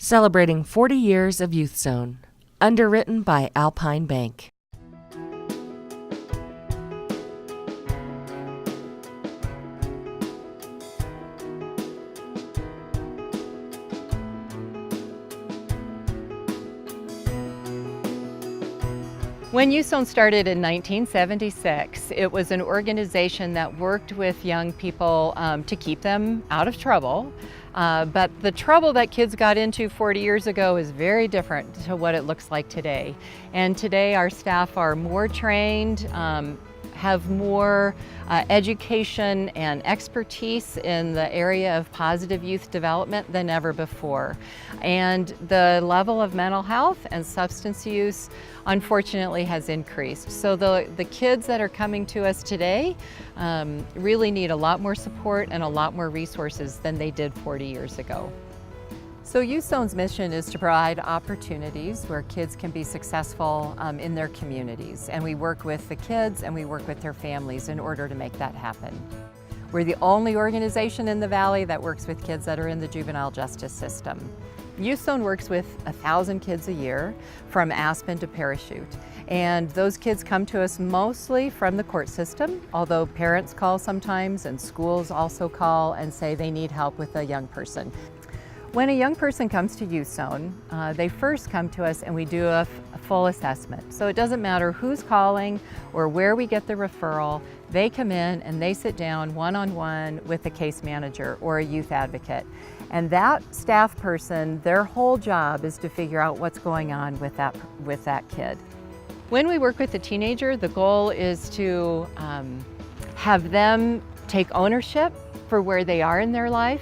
Celebrating 40 years of Youth Zone. Underwritten by Alpine Bank. When Youth Zone started in 1976, it was an organization that worked with young people to keep them out of trouble. But the trouble that kids got into 40 years ago is very different to what it looks like today. And today our staff are more trained, have more education and expertise in the area of positive youth development than ever before. And the level of mental health and substance use, unfortunately, has increased. So the kids that are coming to us today really need a lot more support and a lot more resources than they did 40 years ago. So Youth Zone's mission is to provide opportunities where kids can be successful in their communities. And we work with the kids and we work with their families in order to make that happen. We're the only organization in the Valley that works with kids that are in the juvenile justice system. Youth Zone works with 1,000 kids a year from Aspen to Parachute. And those kids come to us mostly from the court system, although parents call sometimes and schools also call and say they need help with a young person. When a young person comes to Youth Zone, they first come to us and we do a full assessment. So it doesn't matter who's calling or where we get the referral, they come in and they sit down one-on-one with a case manager or a youth advocate. And that staff person, their whole job is to figure out what's going on with that kid. When we work with a teenager, the goal is to have them take ownership for where they are in their life,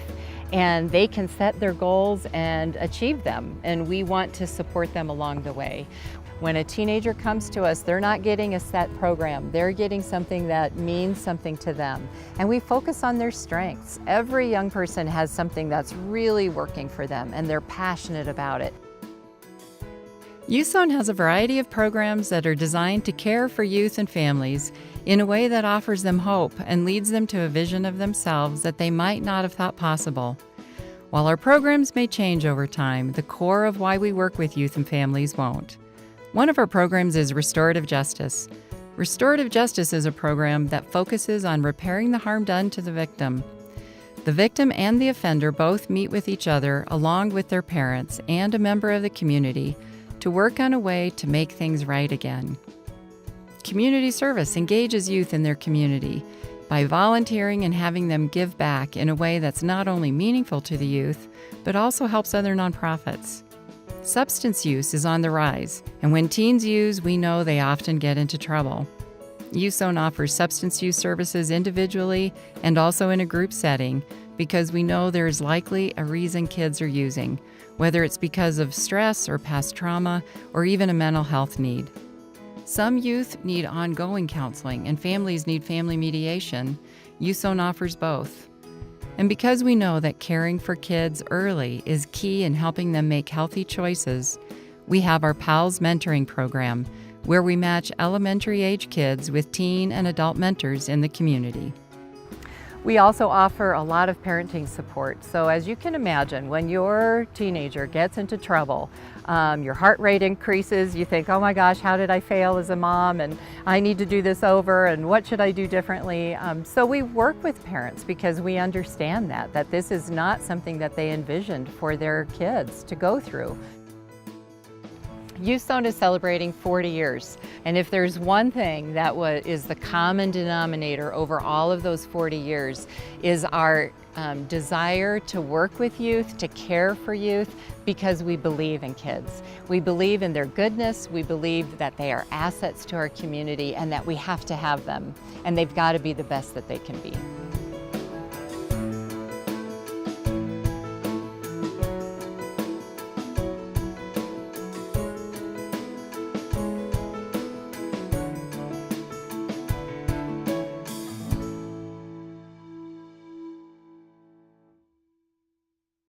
and they can set their goals and achieve them, and we want to support them along the way. When a teenager comes to us, they're not getting a set program. They're getting something that means something to them, and we focus on their strengths. Every young person has something that's really working for them, and they're passionate about it. Youth Zone has a variety of programs that are designed to care for youth and families in a way that offers them hope and leads them to a vision of themselves that they might not have thought possible. While our programs may change over time, the core of why we work with youth and families won't. One of our programs is Restorative Justice. Restorative Justice is a program that focuses on repairing the harm done to the victim. The victim and the offender both meet with each other along with their parents and a member of the community to work on a way to make things right again. Community service engages youth in their community by volunteering and having them give back in a way that's not only meaningful to the youth, but also helps other nonprofits. Substance use is on the rise, and when teens use, we know they often get into trouble. Youth Zone offers substance use services individually and also in a group setting because we know there is likely a reason kids are using, whether it's because of stress or past trauma or even a mental health need. Some youth need ongoing counseling and families need family mediation. Youth Zone offers both. And because we know that caring for kids early is key in helping them make healthy choices, we have our PALS mentoring program, where we match elementary age kids with teen and adult mentors in the community. We also offer a lot of parenting support. So as you can imagine, when your teenager gets into trouble, your heart rate increases, you think, oh my gosh, how did I fail as a mom, and I need to do this over, and what should I do differently? So we work with parents because we understand that this is not something that they envisioned for their kids to go through. Youth Zone is celebrating 40 years, and if there's one thing that is the common denominator over all of those 40 years is our desire to work with youth, to care for youth, because we believe in kids. We believe in their goodness, we believe that they are assets to our community and that we have to have them, and they've got to be the best that they can be.